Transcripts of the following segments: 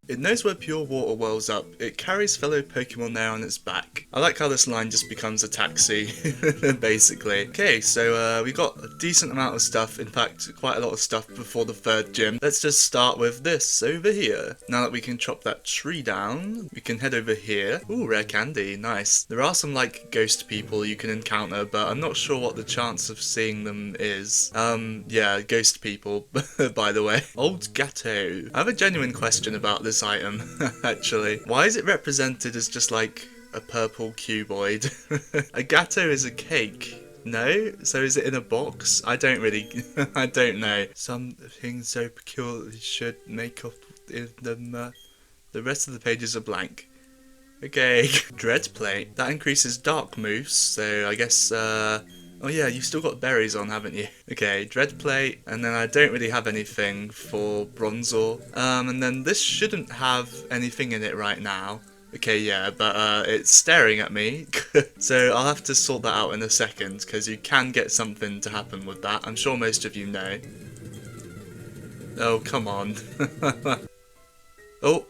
It knows where pure water wells up. It carries fellow Pokemon there on its back. I like how this line just becomes a taxi, basically. Okay, so we got a decent amount of stuff. In fact, quite a lot of stuff before the third gym. Let's just start with this over here. Now that we can chop that tree down, we can head over here. Ooh, rare candy, nice. There are some like ghost people you can encounter, but I'm not sure what the chance of seeing them is. Yeah, ghost people, by the way. Old Gatto. I have a genuine question about this item, actually. Why is it represented as just like a purple cuboid? A gatto is a cake. No? So is it in a box? I don't really... I don't know. Something so peculiar should make up in the rest of the pages are blank. Okay. Dread plate. That increases dark moves, so I guess, oh yeah, you've still got berries on, haven't you? Okay, Dread Plate, and then I don't really have anything for Bronzor. And then this shouldn't have anything in it right now. Okay, yeah, but it's staring at me, so I'll have to sort that out in a second, because you can get something to happen with that. I'm sure most of you know. Oh, come on. Oh.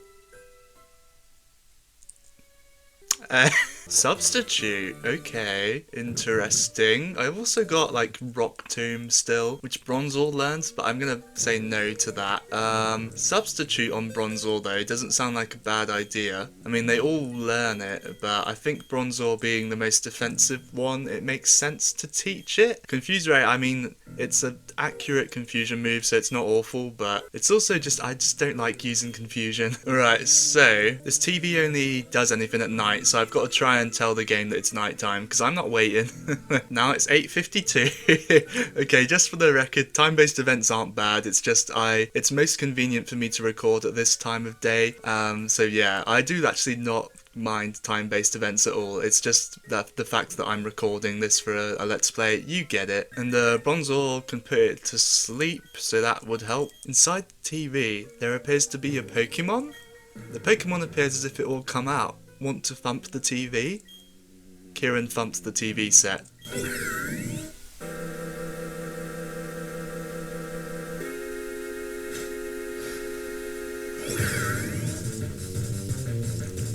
Substitute, okay, interesting. I've also got like Rock Tomb still, which Bronzor learns, but I'm gonna say no to that. Substitute on Bronzor though doesn't sound like a bad idea. I mean, they all learn it, but I think Bronzor being the most defensive one, it makes sense to teach it. Confuse Ray, I mean, it's an accurate confusion move, so it's not awful, but it's also just, I just don't like using confusion. Alright, so this TV only does anything at night, so I've got to try and tell the game that it's nighttime, because I'm not waiting. Now it's 8:52. Okay, just for the record, time-based events aren't bad, it's just it's most convenient for me to record at this time of day. So yeah, I do actually not mind time-based events at all. It's just that the fact that I'm recording this for a let's play, you get it. And Bronzor can put it to sleep, so that would help. Inside the TV, there appears to be a Pokemon. The Pokemon appears as if it will come out. Want to thump the TV? Kieran thumps the TV set.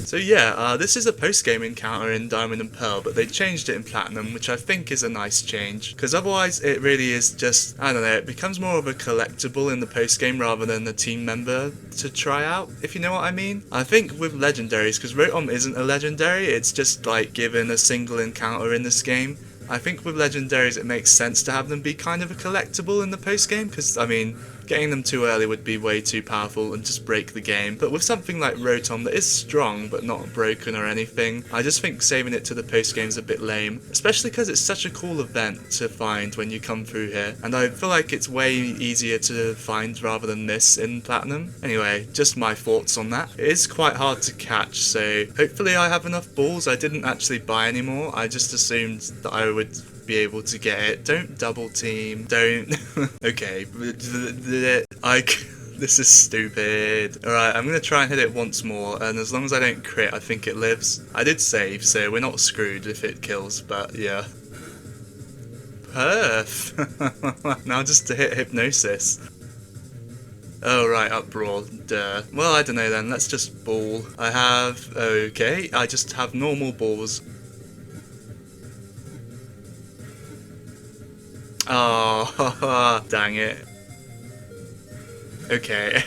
So yeah, this is a post-game encounter in Diamond and Pearl, but they changed it in Platinum, which I think is a nice change. Because otherwise it really is just, I don't know, it becomes more of a collectible in the post-game rather than a team member to try out, if you know what I mean. I think with legendaries, because Rotom isn't a legendary, it's just like given a single encounter in this game. I think with legendaries it makes sense to have them be kind of a collectible in the post-game, because, I mean, getting them too early would be way too powerful and just break the game. But with something like Rotom that is strong but not broken or anything, I just think saving it to the post-game is a bit lame, especially because it's such a cool event to find when you come through here, and I feel like it's way easier to find rather than this in Platinum. Anyway, just my thoughts on that. It is quite hard to catch, so hopefully I have enough balls. I didn't actually buy any more, I just assumed that I would be able to get it. Don't double team. Don't. Okay. This is stupid. Alright, I'm gonna try and hit it once more, and as long as I don't crit, I think it lives. I did save, so we're not screwed if it kills, but yeah. Perf! Now just to hit Hypnosis. Oh right, Uproar, duh. Well, I don't know then, let's just ball. I have... okay, I just have normal balls. Oh, dang it. Okay.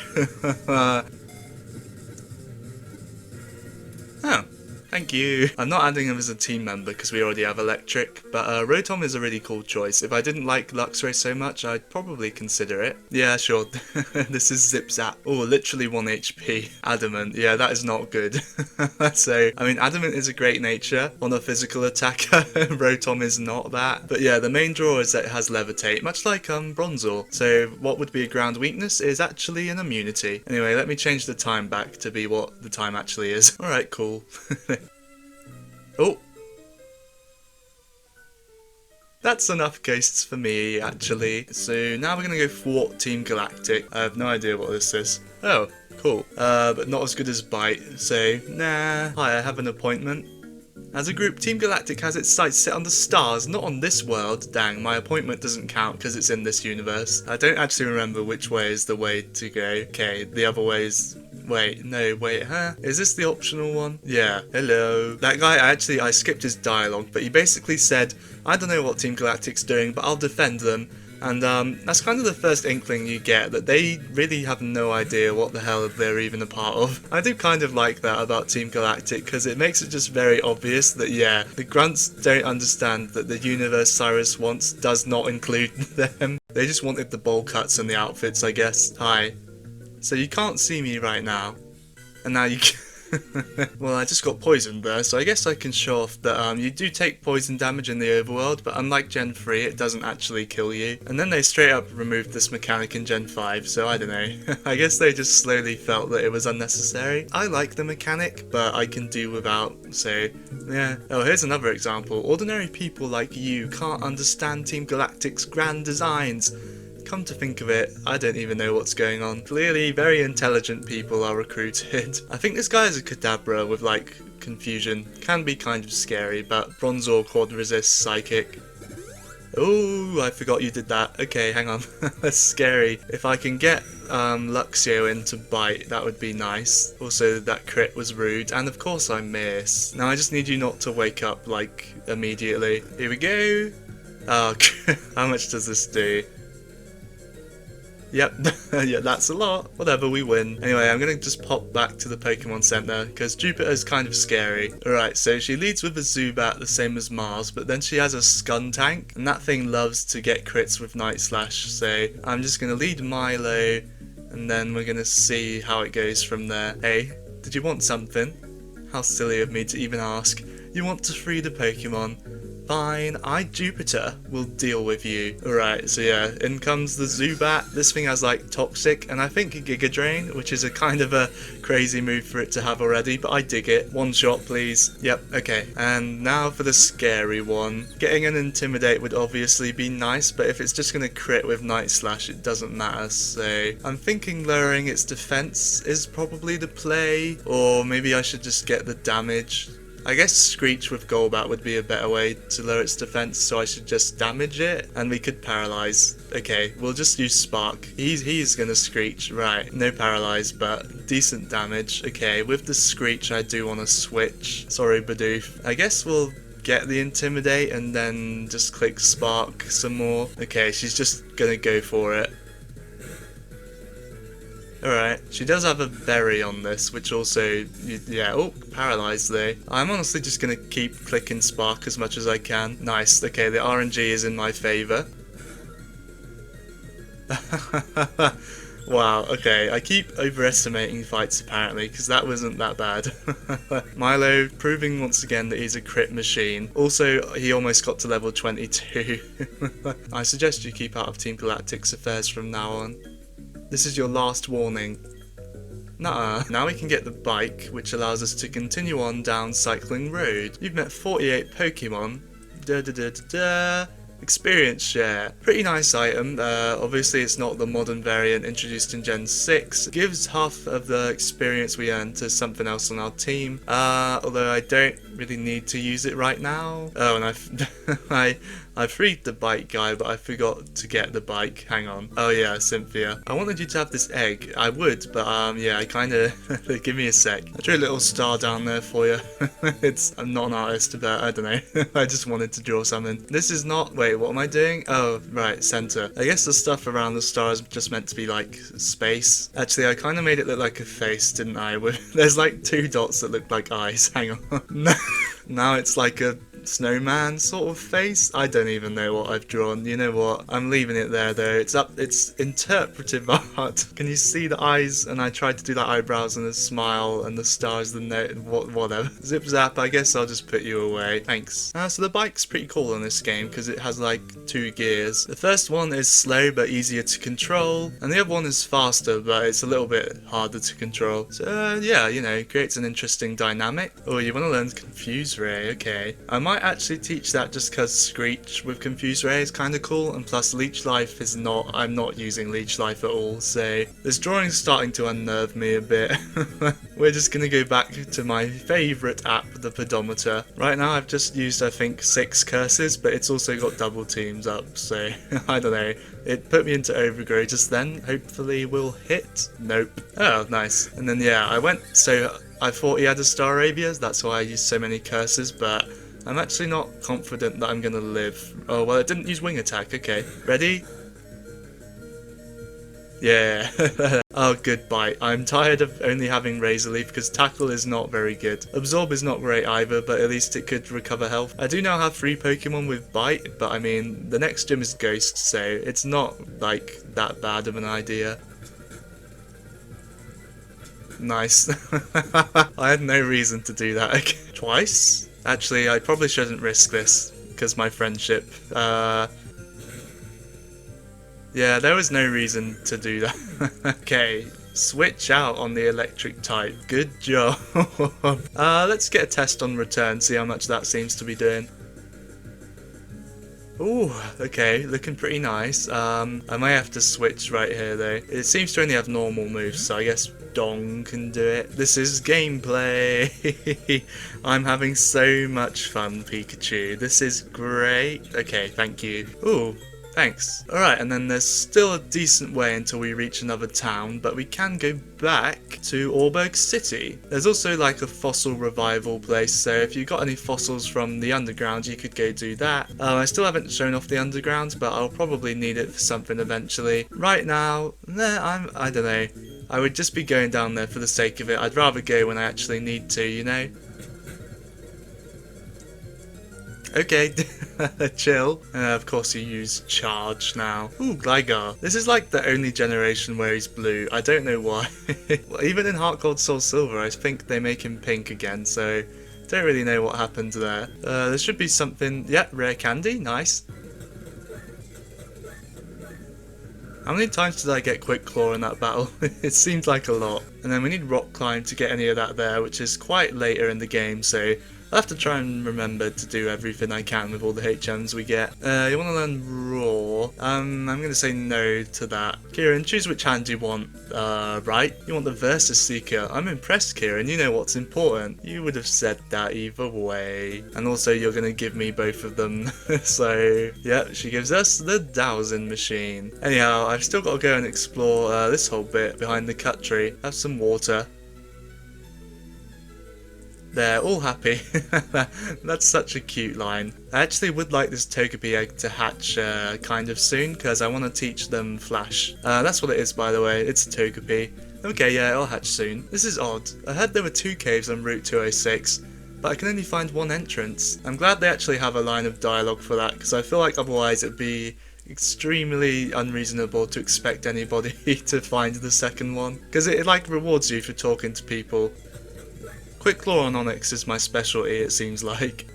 Oh, thank you. I'm not adding him as a team member because we already have Electric, but Rotom is a really cool choice. If I didn't like Luxray so much, I'd probably consider it. Yeah, sure. This is Zip Zap. Oh, literally 1 HP. Adamant. Yeah, that is not good. So, I mean, Adamant is a great nature on a physical attacker. Rotom is not that. But yeah, the main draw is that it has Levitate, much like Bronzor. So what would be a ground weakness is actually an immunity. Anyway, let me change the time back to be what the time actually is. Alright, cool. Oh! That's enough ghosts for me, actually. So now we're gonna go thwart Team Galactic. I have no idea what this is. Oh, cool. But not as good as Bite, so nah. Hi, I have an appointment. As a group, Team Galactic has its sights set on the stars, not on this world. Dang, my appointment doesn't count because it's in this universe. I don't actually remember which way is the way to go. Okay, the other way is Wait, no, wait, huh? Is this the optional one? Yeah, hello. That guy, I skipped his dialogue, but he basically said, I don't know what Team Galactic's doing, but I'll defend them. And that's kind of the first inkling you get, that they really have no idea what the hell they're even a part of. I do kind of like that about Team Galactic, because it makes it just very obvious that, yeah, the grunts don't understand that the universe Cyrus wants does not include them. They just wanted the bowl cuts and the outfits, I guess. Hi. So you can't see me right now. And now you can. Well, I just got poisoned there, so I guess I can show off that you do take poison damage in the overworld, but unlike Gen 3, it doesn't actually kill you. And then they straight up removed this mechanic in Gen 5, so I don't know. I guess they just slowly felt that it was unnecessary. I like the mechanic, but I can do without, so yeah. Oh, here's another example. Ordinary people like you can't understand Team Galactic's grand designs. Come to think of it, I don't even know what's going on. Clearly, very intelligent people are recruited. I think this guy is a Kadabra with, like, confusion. Can be kind of scary, but Bronzor Quad resists Psychic. Oh, I forgot you did that. Okay, hang on. That's scary. If I can get Luxio into bite, that would be nice. Also, that crit was rude. And of course I miss. Now I just need you not to wake up, like, immediately. Here we go. Oh, how much does this do? Yep, yeah, that's a lot. Whatever, we win. Anyway, I'm gonna just pop back to the Pokemon Center, because Jupiter's kind of scary. Alright, so she leads with a Zubat, the same as Mars, but then she has a Skuntank, and that thing loves to get crits with Night Slash, so I'm just gonna lead Milo, and then we're gonna see how it goes from there. Hey, did you want something? How silly of me to even ask. You want to free the Pokemon? Fine, Jupiter, will deal with you. Alright, so yeah, in comes the Zubat. This thing has like Toxic and I think a Giga Drain, which is a kind of a crazy move for it to have already, but I dig it. One shot, please. Yep, okay. And now for the scary one. Getting an Intimidate would obviously be nice, but if it's just gonna crit with Night Slash, it doesn't matter, so I'm thinking lowering its defense is probably the play, or maybe I should just get the damage. I guess Screech with Golbat would be a better way to lower its defense, so I should just damage it, and we could paralyze. Okay, we'll just use Spark. He's gonna Screech, right. No paralyze, but decent damage. Okay, with the Screech I do want to switch. Sorry, Bidoof. I guess we'll get the Intimidate and then just click Spark some more. Okay, she's just gonna go for it. Alright, she does have a berry on this, which also, yeah, oh, paralyzed though. I'm honestly just gonna keep clicking Spark as much as I can. Nice, okay, the RNG is in my favour. Wow, okay, I keep overestimating fights apparently, because that wasn't that bad. Milo proving once again that he's a crit machine. Also, he almost got to level 22. I suggest you keep out of Team Galactic's affairs from now on. This is your last warning. Nuh-uh. Now we can get the bike, which allows us to continue on down Cycling Road. You've met 48 Pokemon. Experience share. Pretty nice item. Obviously it's not the modern variant introduced in Gen 6. It gives half of the experience we earn to something else on our team. Although I don't really need to use it right now. Oh, and I freed the bike guy, but I forgot to get the bike. Hang on. Oh yeah, Cynthia. I wanted you to have this egg. I would, but yeah, I kinda... Give me a sec. I drew a little star down there for you. I'm not an artist, but I don't know. I just wanted to draw something. This is not... Wait, what am I doing? Oh, right, center. I guess the stuff around the star is just meant to be like space. Actually, I kinda made it look like a face, didn't I? There's like 2 dots that look like eyes. Hang on. Now it's like a snowman sort of face. I don't even know what I've drawn. You know what? I'm leaving it there though. It's interpretive art. Can you see the eyes? And I tried to do the eyebrows and the smile and the stars, the note, whatever. Zip zap, I guess I'll just put you away. Thanks. So the bike's pretty cool in this game because it has like 2 gears. The first one is slow but easier to control, and the other one is faster but it's a little bit harder to control. So yeah, you know, creates an interesting dynamic. Oh, you want to learn Confuse Ray? Okay. I might actually teach that just because Screech with Confuse Ray is kind of cool, and plus Leech Life is not, I'm not using Leech Life at all, so this drawing's starting to unnerve me a bit. We're just gonna go back to my favourite app, the pedometer. Right now I've just used I think 6 curses, but it's also got double teams up, so I don't know. It put me into overgrow just then. Hopefully we'll hit. Nope. Oh, nice. And then yeah, so I thought he had a Star Arabias, that's why I used so many curses, but I'm actually not confident that I'm gonna live. Oh, well, it didn't use wing attack. Okay. Ready? Yeah. Oh, good bite. I'm tired of only having Razor Leaf because Tackle is not very good. Absorb is not great either, but at least it could recover health. I do now have 3 Pokemon with Bite, but I mean, the next gym is Ghost, so it's not, like, that bad of an idea. Nice. I had no reason to do that. Twice? Actually, I probably shouldn't risk this, because my friendship. Yeah, there was no reason to do that. Okay, switch out on the electric type. Good job. Let's get a test on return, see how much that seems to be doing. Ooh, okay, looking pretty nice. I might have to switch right here though. It seems to only have normal moves, so I guess Dong can do it. This is gameplay. I'm having so much fun, Pikachu. This is great. Okay, thank you. Ooh. Thanks. Alright, and then there's still a decent way until we reach another town, but we can go back to Orberg City. There's also like a fossil revival place, so if you got any fossils from the underground, you could go do that. I still haven't shown off the underground, but I'll probably need it for something eventually. Right now, I don't know. I would just be going down there for the sake of it. I'd rather go when I actually need to, you know? Okay, chill. Of course you use Charge now. Ooh, Gligar. This is like the only generation where he's blue. I don't know why. Even in Heart Gold Soul Silver, I think they make him pink again, so don't really know what happened there. There should be something. Yeah, rare candy. Nice. How many times did I get Quick Claw in that battle? It seemed like a lot. And then we need Rock Climb to get any of that there, which is quite later in the game, so I'll have to try and remember to do everything I can with all the HMs we get. You want to learn Roar? I'm going to say no to that. Kieran, choose which hand you want. Right? You want the Versus Seeker. I'm impressed, Kieran. You know what's important. You would have said that either way. And also, you're going to give me both of them. So, yeah, she gives us the Dowsing Machine. Anyhow, I've still got to go and explore this whole bit behind the cut tree. Have some water. They're all happy. That's such a cute line. I actually would like this Togepi egg to hatch kind of soon, because I want to teach them Flash. That's what it is, by the way. It's a Togepi. Okay, yeah, it'll hatch soon. This is odd. I heard there were 2 caves on Route 206, but I can only find 1 entrance. I'm glad they actually have a line of dialogue for that, because I feel like otherwise it'd be extremely unreasonable to expect anybody to find the second one, because it like rewards you for talking to people. Quick Claw on Onyx is my specialty, it seems like.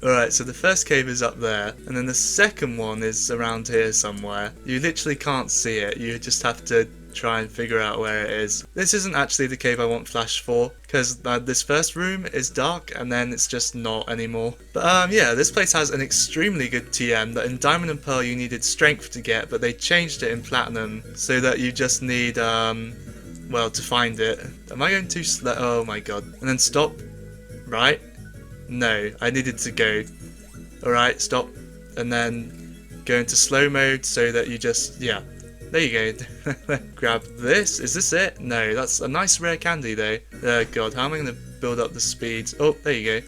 Alright, so the first cave is up there, and then the second one is around here somewhere. You literally can't see it, you just have to try and figure out where it is. This isn't actually the cave I want Flash for, because this first room is dark, and then it's just not anymore. But yeah, this place has an extremely good TM that in Diamond and Pearl you needed Strength to get, but they changed it in Platinum, so that you just need, well, to find it. Am I going too slow? Oh my god. And then stop. Right? No, I needed to go. Alright, stop. And then go into slow mode so that you just, yeah. There you go. Grab this. Is this it? No, that's a nice rare candy though. Oh god, how am I going to build up the speed? Oh, there you go.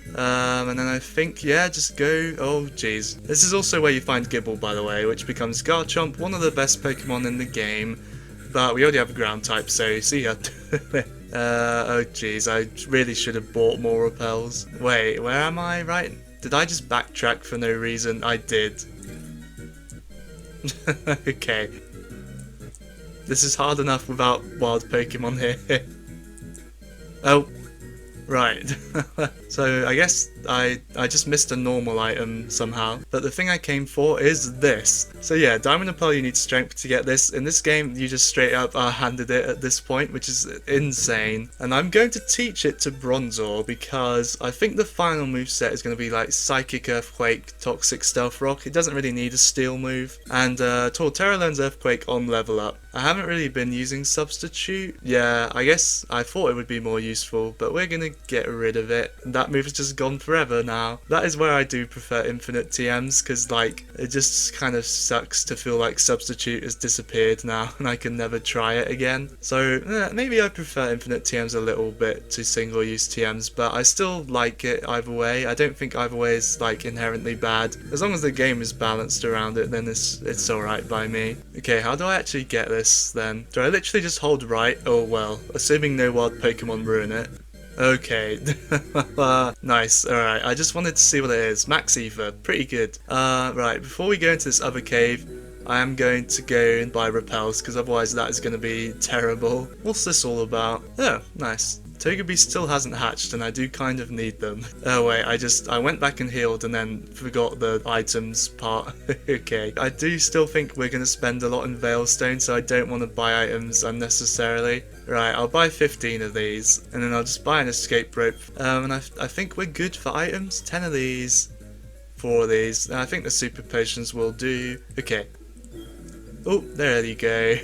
And then I think, yeah, just go. Oh jeez. This is also where you find Gibble, by the way, which becomes Garchomp, one of the best Pokemon in the game. But we already have a ground type, so see ya. Oh jeez, I really should have bought more repels. Wait, where am I? Right? Did I just backtrack for no reason? I did. Okay. This is hard enough without wild Pokemon here. Oh. Right. So I guess I just missed a normal item somehow. But the thing I came for is this. So yeah, Diamond and Pearl you need Strength to get this. In this game you just straight up handed it at this point, which is insane. And I'm going to teach it to Bronzor because I think the final moveset is going to be like Psychic Earthquake, Toxic Stealth Rock. It doesn't really need a steel move. And Torterra learns Earthquake on level up. I haven't really been using Substitute. Yeah, I guess I thought it would be more useful, but we're going to get rid of it. That move has just gone for forever now. That is where I do prefer infinite TMs, because like it just kind of sucks to feel like Substitute has disappeared now and I can never try it again. So maybe I prefer infinite TMs a little bit to single use TMs, but I still like it either way. I don't think either way is like inherently bad. As long as the game is balanced around it, then it's alright by me. Okay, how do I actually get this then? Do I literally just hold right? Oh well, assuming no wild Pokemon ruin it. Okay, nice, alright, I just wanted to see what it is. Max Ether, pretty good. Right, before we go into this other cave, I am going to go and buy repels, because otherwise that is going to be terrible. What's this all about? Oh, nice. Togepi still hasn't hatched and I do kind of need them. Oh wait, I went back and healed and then forgot the items part. Okay, I do still think we're going to spend a lot in Veilstone, so I don't want to buy items unnecessarily. Right, I'll buy 15 of these and then I'll just buy an escape rope. And I think we're good for items. 10 of these, 4 of these, and I think the super potions will do. Okay. Oh, there you go.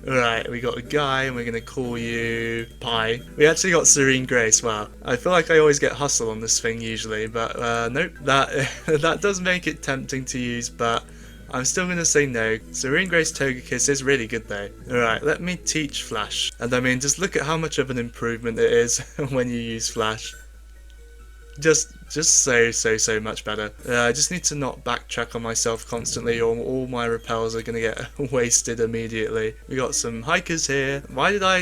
Right, we got a guy and we're going to call you Pi. We actually got Serene Grace. Wow. I feel like I always get Hustle on this thing usually, but nope, that does make it tempting to use, but I'm still going to say no. Serene Grace Togekiss is really good though. Alright, let me teach Flash. And I mean, just look at how much of an improvement it is when you use Flash. Just so much better. I just need to not backtrack on myself constantly or all my repels are going to get wasted immediately. We got some hikers here. Why did I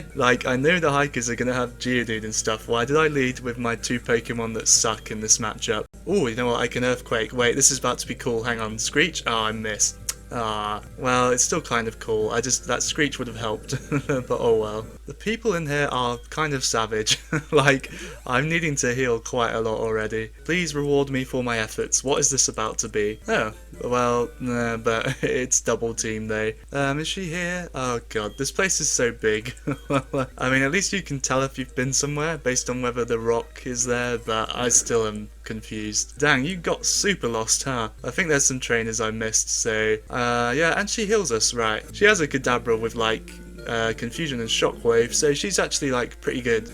know the hikers are going to have Geodude and stuff. Why did I lead with my 2 Pokemon that suck in this matchup? Oh, you know what? I can Earthquake. Wait, this is about to be cool. Hang on. Screech? Oh, I missed. Ah, well, it's still kind of cool. That Screech would have helped, but oh well. The people in here are kind of savage. Like, I'm needing to heal quite a lot already. Please reward me for my efforts. What is this about to be? Oh, well, nah, but it's double team though. Is she here? Oh god, this place is so big. I mean, at least you can tell if you've been somewhere based on whether the rock is there, but I still am confused. Dang, you got super lost, huh? I think there's some trainers I missed, so yeah, and she heals us, right? She has a Kadabra with like Confusion and Shockwave, so she's actually like pretty good.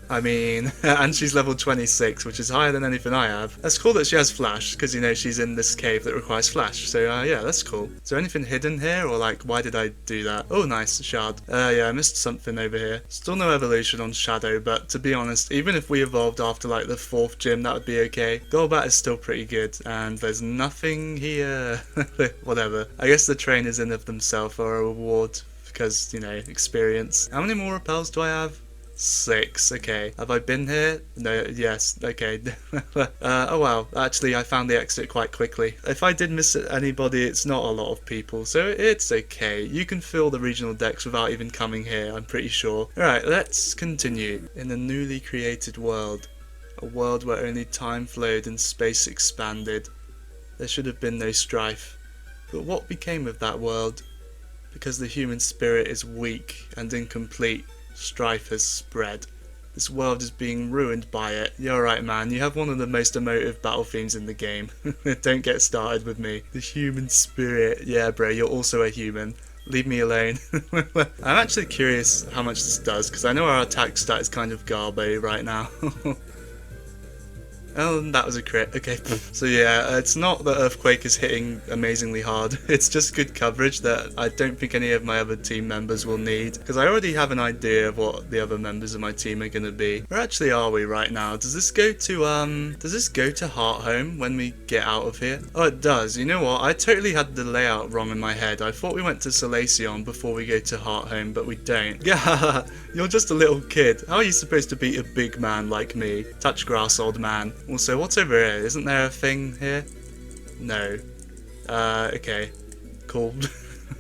I mean, and she's level 26, which is higher than anything I have. That's cool that she has Flash, because you know she's in this cave that requires Flash, so yeah, that's cool. Is there anything hidden here, or like, why did I do that? Oh, nice, Shard. Yeah, I missed something over here. Still no evolution on Shadow, but to be honest, even if we evolved after like the 4th gym, that would be okay. Golbat is still pretty good, and there's nothing here. Whatever. I guess the trainers in of themselves are a reward, because, you know, experience. How many more repels do I have? 6. Okay. Have I been here? No. Yes. Okay. Oh well. Actually, I found the exit quite quickly. If I did miss anybody, it's not a lot of people, so it's okay. You can fill the regional decks without even coming here, I'm pretty sure. Alright, let's continue. In the newly created world. A world where only time flowed and space expanded. There should have been no strife. But what became of that world? Because the human spirit is weak and incomplete, strife has spread. This world is being ruined by it. You're right, man. You have one of the most emotive battle themes in the game. Don't get started with me. The human spirit. Yeah, bro, you're also a human. Leave me alone. I'm actually curious how much this does, because I know our attack stat is kind of garbo right now. Oh, that was a crit. Okay. So yeah, it's not that Earthquake is hitting amazingly hard. It's just good coverage that I don't think any of my other team members will need, because I already have an idea of what the other members of my team are going to be. Where actually are we right now? Does this go to Hearthome when we get out of here? Oh, it does. You know what? I totally had the layout wrong in my head. I thought we went to Solaceon before we go to Hearthome, but we don't. Yeah, you're just a little kid. How are you supposed to beat a big man like me? Touch grass, old man. Also, what's over here? Isn't there a thing here? No. Okay. Cool.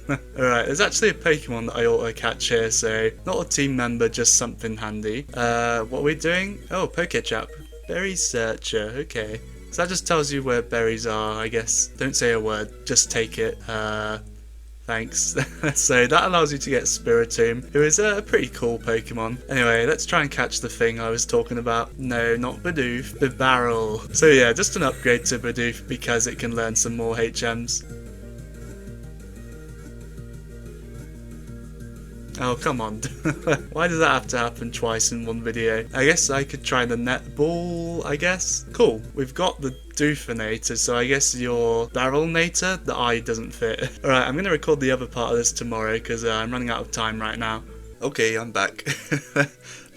Alright, there's actually a Pokemon that I ought to catch here, so not a team member, just something handy. What are we doing? Oh, Pokechap. Berry Searcher, okay. So that just tells you where berries are, I guess. Don't say a word, just take it. Thanks. So that allows you to get Spiritomb, who is a pretty cool Pokemon. Anyway, let's try and catch the thing I was talking about. No, not Bidoof, Bibarel. So yeah, just an upgrade to Bidoof because it can learn some more HMs. Oh, come on. Why does that have to happen twice in one video? I guess I could try the netball, I guess. Cool. We've got the Doofinator, so I guess your Barrelnator, the eye doesn't fit. Alright, I'm going to record the other part of this tomorrow because I'm running out of time right now. Okay, I'm back.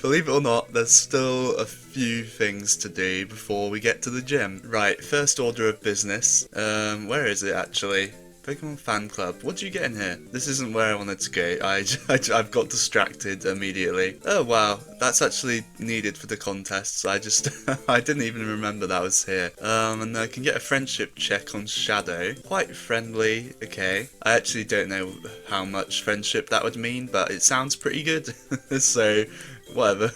Believe it or not, there's still a few things to do before we get to the gym. Right, first order of business. Where is it actually? Pokemon Fan Club. What do you get in here? This isn't where I wanted to go. I've got distracted immediately. Oh wow, that's actually needed for the contests. I didn't even remember that was here. And I can get a friendship check on Shadow. Quite friendly, okay. I actually don't know how much friendship that would mean, but it sounds pretty good. So, whatever.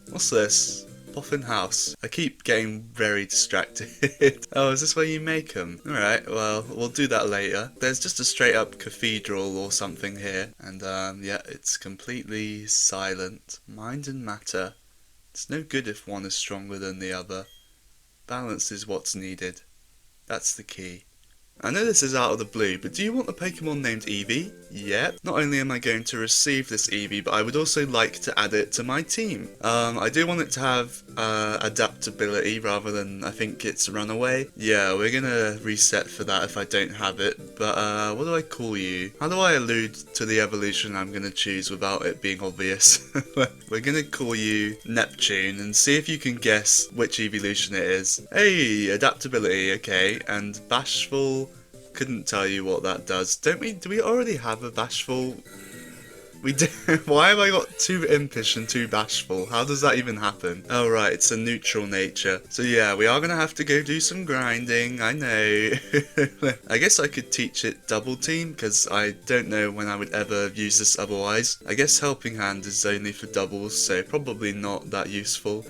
What's this? Boffin House. I keep getting very distracted. Oh, is this where you make them? Alright, well, we'll do that later. There's just a straight up cathedral or something here. And, yeah, it's completely silent. Mind and matter. It's no good if one is stronger than the other. Balance is what's needed. That's the key. I know this is out of the blue, but do you want a Pokemon named Eevee? Yep. Not only am I going to receive this Eevee, but I would also like to add it to my team. I do want it to have adaptability rather than I think it's runaway. Yeah, we're gonna reset for that if I don't have it. But what do I call you? How do I allude to the evolution I'm gonna choose without it being obvious? We're gonna call you Neptune and see if you can guess which evolution it is. Hey, adaptability, okay, and bashful. Couldn't tell you what that does. Do we already have a bashful? We do. Why have I got 2 impish and 2 bashful? How does that even happen? Oh right, it's a neutral nature. So yeah, we are gonna have to go do some grinding, I know. I guess I could teach it double team, because I don't know when I would ever use this otherwise. I guess helping hand is only for doubles, so probably not that useful.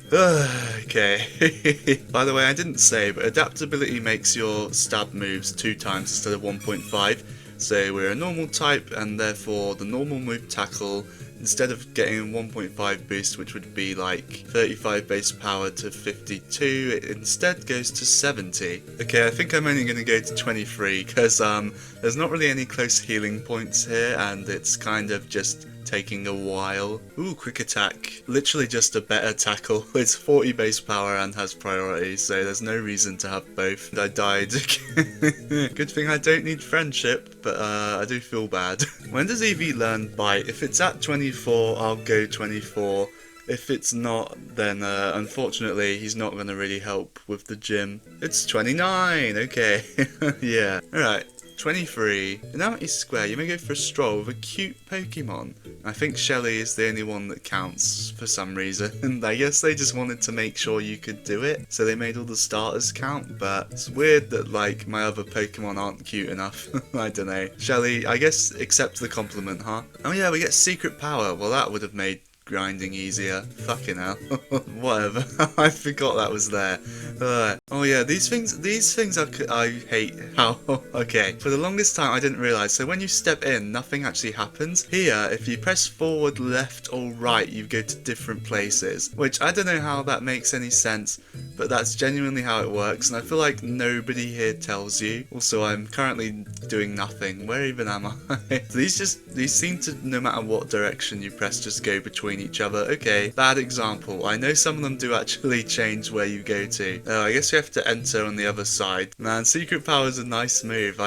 Okay. By the way, I didn't say, but adaptability makes your stab moves 2 times instead of 1.5. So we're a normal type, and therefore the normal move tackle, instead of getting a 1.5 boost, which would be like 35 base power to 52, it instead goes to 70. Okay, I think I'm only going to go to 23, because there's not really any close healing points here, and it's kind of just taking a while. Ooh, quick attack. Literally just a better tackle. It's 40 base power and has priority, so there's no reason to have both. And I died. Good thing I don't need friendship, but I do feel bad. When does Eevee learn Bite? If it's at 24, I'll go 24. If it's not, then unfortunately he's not going to really help with the gym. It's 29, okay. Yeah, alright. 23. Now at East Square, you may go for a stroll with a cute Pokemon. I think Shelly is the only one that counts for some reason. And I guess they just wanted to make sure you could do it, so they made all the starters count. But it's weird that like my other Pokemon aren't cute enough. I don't know. Shelly, I guess accept the compliment, huh? Oh yeah, we get secret power. Well, that would have made grinding easier. Fucking hell. Whatever. I forgot that was there. Oh yeah, these things I hate how. Okay, for the longest time I didn't realise, so when you step in, nothing actually happens. Here, if you press forward, left or right, you go to different places, which I don't know how that makes any sense, but that's genuinely how it works, and I feel like nobody here tells you. Also, I'm currently doing nothing. Where even am I? These seem to, no matter what direction you press, just go between each other. Okay, bad example. I know some of them do actually change where you go to. Oh, I guess you have to enter on the other side. Man, secret power is a nice move.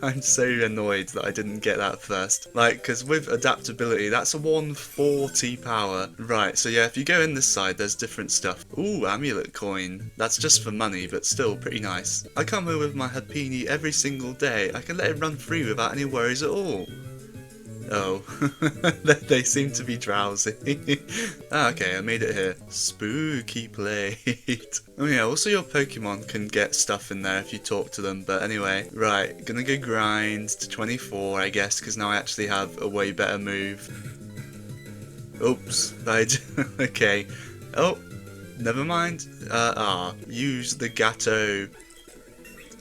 I'm so annoyed that I didn't get that first. Like, because with adaptability, that's a 140 power. Right, so yeah, if you go in this side, there's different stuff. Ooh, amulet coin. That's just for money, but still pretty nice. I come here with my Happiny every single day. I can let it run free without any worries at all. Oh, they seem to be drowsy. Ah, okay, I made it here. Spooky plate. Oh yeah, also your Pokemon can get stuff in there if you talk to them, but anyway. Right, gonna go grind to 24, I guess, because now I actually have a way better move. Oops, okay. Oh, never mind. Use the Gato.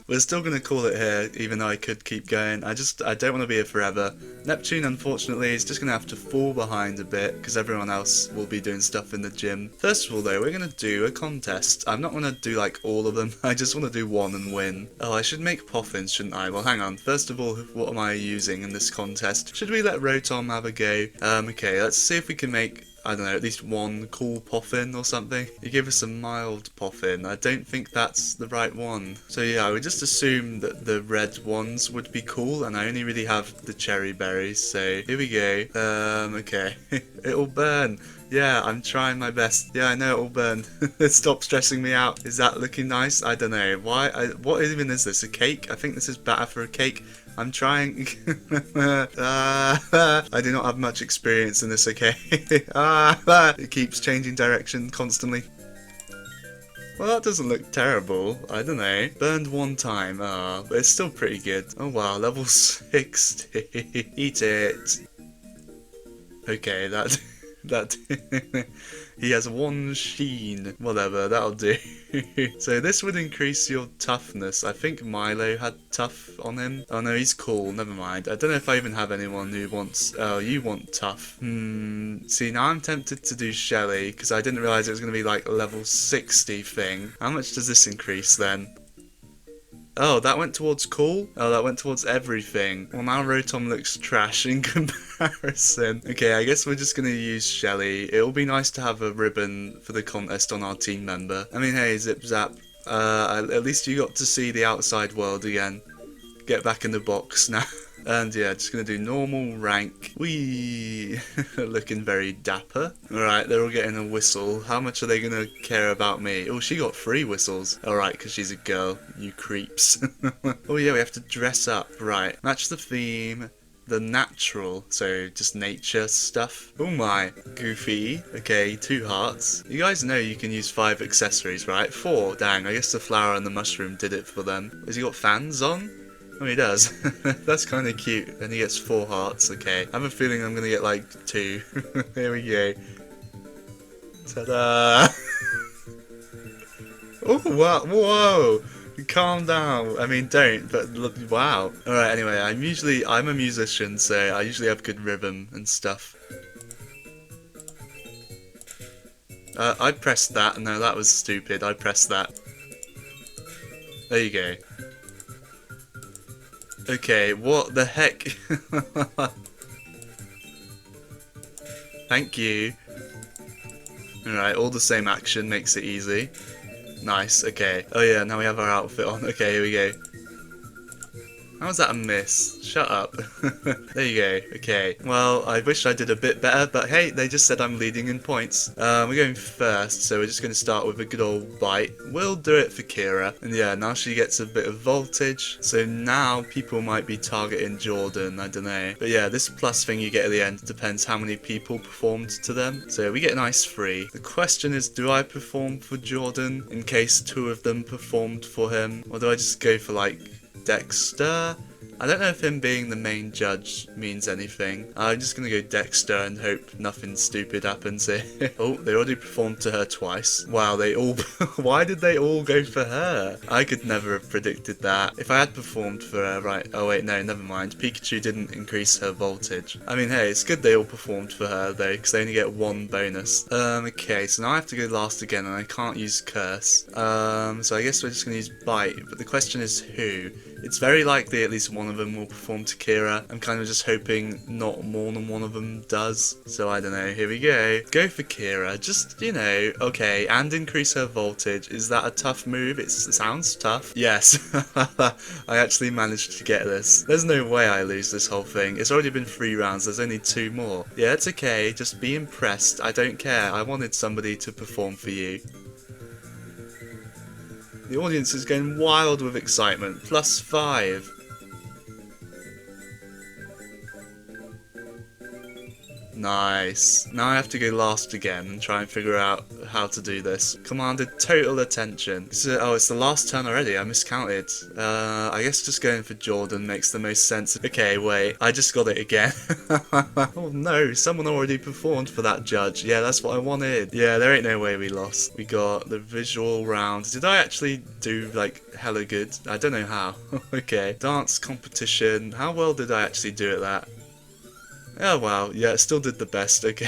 We're still going to call it here, even though I could keep going. I don't want to be here forever. Neptune, unfortunately, is just going to have to fall behind a bit, because everyone else will be doing stuff in the gym. First of all, though, we're going to do a contest. I'm not going to do, like, all of them. I just want to do one and win. Oh, I should make poffins, shouldn't I? Well, hang on. First of all, what am I using in this contest? Should we let Rotom have a go? Okay, let's see if we can make, I don't know, at least one cool poffin or something. You give us a mild poffin. I don't think that's the right one. So yeah, we just assume that the red ones would be cool, and I only really have the cherry berries, so here we go. Okay. It'll burn. Yeah, I'm trying my best. Yeah, I know it'll burn. Stop stressing me out. Is that looking nice? I don't know. What even is this? A cake? I think this is batter for a cake. I'm trying. I do not have much experience in this, okay? It keeps changing direction constantly. Well, that doesn't look terrible. I don't know. Burned one time. But it's still pretty good. Oh wow, level 60. Eat it. Okay, that... He has one sheen. Whatever, that'll do. So this would increase your toughness. I think Milo had tough on him. Oh no, he's cool. Never mind. I don't know if I even have anyone who wants... Oh, you want tough. See, now I'm tempted to do Shelly, because I didn't realise it was going to be like a level 60 thing. How much does this increase then? Oh, that went towards cool? Oh, that went towards everything. Well, now Rotom looks trash in comparison. Okay, I guess we're just going to use Shelly. It'll be nice to have a ribbon for the contest on our team member. I mean, hey, Zip Zap. At least you got to see the outside world again. Get back in the box now. And yeah, just going to do normal rank. Whee! Looking very dapper. Alright, they're all getting a whistle. How much are they going to care about me? Oh, she got 3 whistles. Alright, because she's a girl. You creeps. Oh yeah, we have to dress up. Right, match the theme. The natural, so just nature stuff. Oh my, Goofy. Okay, 2 hearts. You guys know you can use 5 accessories, right? 4, dang, I guess the flower and the mushroom did it for them. Has he got fans on? Oh, he does. That's kind of cute. And he gets 4 hearts, okay. I have a feeling I'm going to get like 2. Here we go. Ta-da! Oh, wow, whoa! Calm down. I mean, don't, but look, wow. Alright, anyway, I'm a musician, so I usually have good rhythm and stuff. I pressed that. No, that was stupid. I pressed that. There you go. Okay, what the heck? Thank you. Alright, all the same action makes it easy. Nice, okay. Oh yeah, now we have our outfit on. Okay, here we go. How was that a miss? Shut up. There you go. Okay. Well, I wish I did a bit better, but hey, they just said I'm leading in points. We're going first, so we're just going to start with a good old bite. We'll do it for Kira. And yeah, now she gets a bit of voltage. So now people might be targeting Jordan, I don't know. But yeah, this plus thing you get at the end depends how many people performed to them. So we get an ice free. The question is, do I perform for Jordan in case 2 of them performed for him? Or do I just go for like Dexter? I don't know if him being the main judge means anything. I'm just gonna go Dexter and hope nothing stupid happens here. Oh, they already performed to her twice. Wow, they all... Why did they all go for her? I could never have predicted that. If I had performed for her, right... Oh wait, no, never mind. Pikachu didn't increase her voltage. I mean, hey, it's good they all performed for her though, because they only get 1 bonus. Okay, so now I have to go last again, and I can't use Curse. So I guess we're just gonna use Bite, but the question is who? It's very likely at least one of them will perform to Kira. I'm kind of just hoping not more than one of them does. So I don't know. Here we go. Go for Kira. Just, you know, okay. And increase her voltage. Is that a tough move? It sounds tough. Yes. I actually managed to get this. There's no way I lose this whole thing. It's already been 3 rounds. There's only 2 more. Yeah, it's okay. Just be impressed. I don't care. I wanted somebody to perform for you. The audience is going wild with excitement. Plus 5. Nice. Now I have to go last again and try and figure out how to do this. Commanded total attention. Oh, it's the last turn already. I miscounted. I guess just going for Jordan makes the most sense. Okay, wait. I just got it again. Oh no, someone already performed for that judge. Yeah, that's what I wanted. Yeah, there ain't no way we lost. We got the visual round. Did I actually do, like, hella good? I don't know how. Okay. Dance competition. How well did I actually do at that? Oh wow, yeah, it still did the best, okay.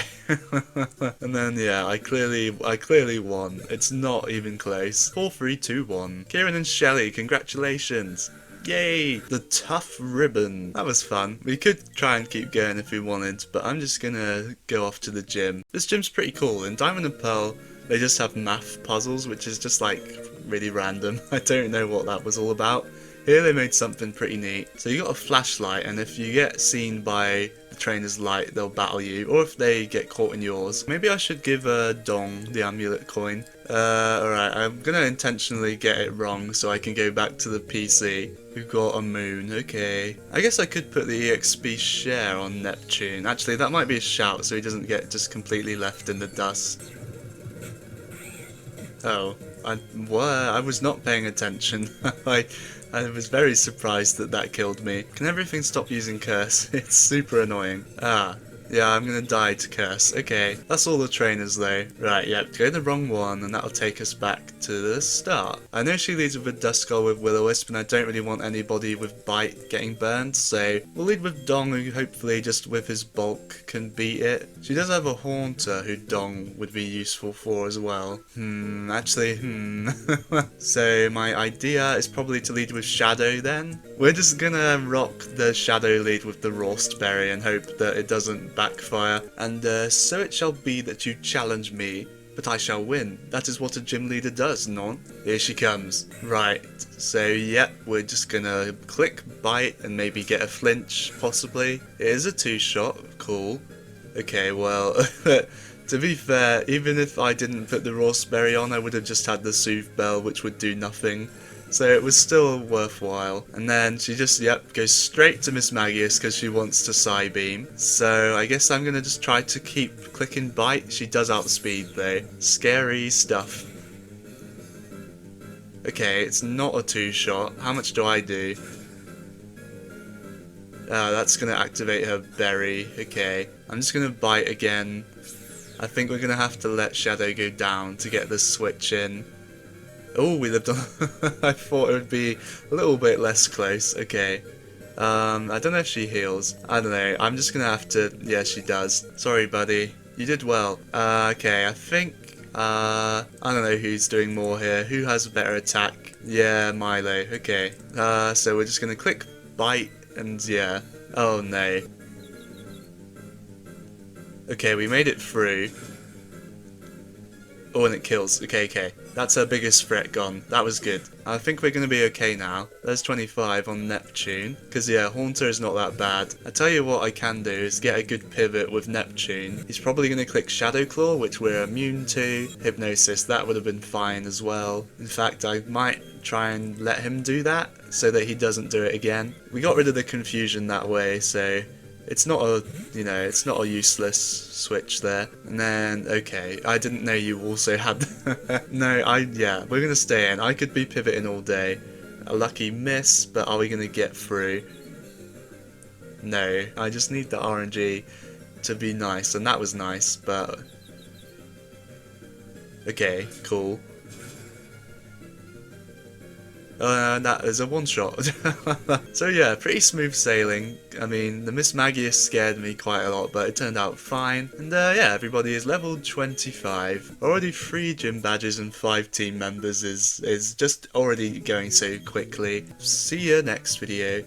And then yeah, I clearly won. It's not even close. 4-3-2-1. Kieran and Shelley, congratulations. Yay! The tough ribbon. That was fun. We could try and keep going if we wanted, but I'm just gonna go off to the gym. This gym's pretty cool. In Diamond and Pearl, they just have math puzzles, which is just like really random. I don't know what that was all about. Here they made something pretty neat. So you got a flashlight, and if you get seen by the trainer's light, they'll battle you, or if they get caught in yours. Maybe I should give Dong the amulet coin. Alright, I'm gonna intentionally get it wrong so I can go back to the PC. We've got a moon, okay. I guess I could put the EXP share on Neptune. Actually, that might be a shout so he doesn't get just completely left in the dust. Oh, I was not paying attention. I was very surprised that that killed me. Can everything stop using curse? It's super annoying. Ah, yeah, I'm gonna die to curse. Okay, that's all the trainers though. Right, yep, go the wrong one and that'll take us back to the start. I know she leads with a Duskull with Will-O-Wisp and I don't really want anybody with Bite getting burned, so we'll lead with Dong, who hopefully just with his bulk can beat it. She does have a Haunter who Dong would be useful for as well. So my idea is probably to lead with Shadow then. We're just gonna rock the Shadow lead with the Rost Berry and hope that it doesn't backfire. And so it shall be that you challenge me, but I shall win. That is what a gym leader does, non? Here she comes. Right, so yep, we're just gonna click Bite and maybe get a flinch, possibly. It is a 2-shot, cool. Okay, well, to be fair, even if I didn't put the Rost Berry on, I would have just had the Soothe Bell, which would do nothing. So it was still worthwhile. And then she just, yep, goes straight to Miss Magius because she wants to Psybeam. So I guess I'm going to just try to keep clicking Bite. She does outspeed though. Scary stuff. Okay, it's not a 2-shot. How much do I do? That's going to activate her berry. Okay, I'm just going to Bite again. I think we're going to have to let Shadow go down to get the switch in. Oh, we lived on... I thought it would be a little bit less close. Okay. I don't know if she heals. I don't know. I'm just going to have to... Yeah, she does. Sorry, buddy. You did well. Okay, I think... I don't know who's doing more here. Who has a better attack? Yeah, Milo. Okay. So we're just going to click Bite and yeah. Oh, no. Okay, we made it through. Oh, and it kills. Okay. That's our biggest threat gone. That was good. I think we're going to be okay now. There's 25 on Neptune. Because, yeah, Haunter is not that bad. I tell you what I can do is get a good pivot with Neptune. He's probably going to click Shadow Claw, which we're immune to. Hypnosis, that would have been fine as well. In fact, I might try and let him do that so that he doesn't do it again. We got rid of the confusion that way, so... It's not a, it's not a useless switch there. And then, okay, I didn't know you also had... No, yeah, we're going to stay in. I could be pivoting all day. A lucky miss, but are we going to get through? No, I just need the RNG to be nice, and that was nice, but... Okay, cool. That is a one-shot. So yeah, pretty smooth sailing. I mean, the Miss Magius scared me quite a lot, but it turned out fine. And yeah, everybody is level 25. Already 3 gym badges and 5 team members is just already going so quickly. See you next video.